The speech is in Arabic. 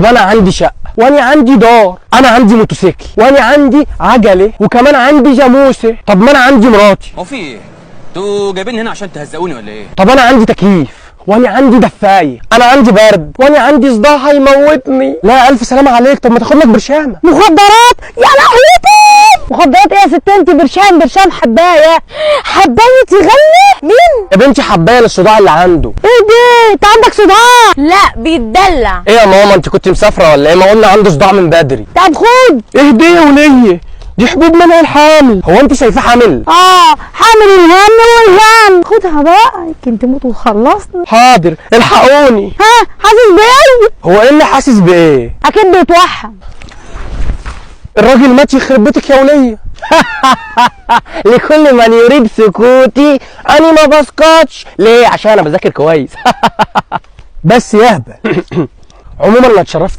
طب انا عندي شقه، وانا عندي دار، انا عندي موتوسيكل، وانا عندي عجله، وكمان عندي جاموسه. طب ما انا عندي مراتي. هو في ايه؟ انتوا جايبيني هنا عشان تهزقوني ولا ايه؟ طب انا عندي تكييف، وانا عندي دفايه، انا عندي برد، وانا عندي صداع هيموتني. لا الف سلامه عليك. طب ما تاخد لك برشامه. مخدرات يا لهوتي! مخدرات ايه يا ست انت؟ برشام حبايه تغني مين؟ يا بنتي حبايه للصداع اللي عنده. ايه ده؟ انت عندك صداع؟ لا بيتدلع. ايه يا ماما انت كنت مسافره ولا ايه؟ ما قلنا عنده صداع من بدري. طب خد. اهدي يا وليه، دي حبوب منع الحامل. هو انت شايفاه حامل؟ حامل الهم والهم. خدها بقى يمكن تموت وخلصني. حاضر الحقوني. حاسس بايه؟ هو ايه اللي حاسس بايه؟ اكيد بيتوحم. الراجل مات يخرب بيتك يا وليه. لكل من يريد سكوتي انا ما بسكتش. ليه؟ عشان انا بذاكر كويس. بس يهبل. عموما انا اتشرفت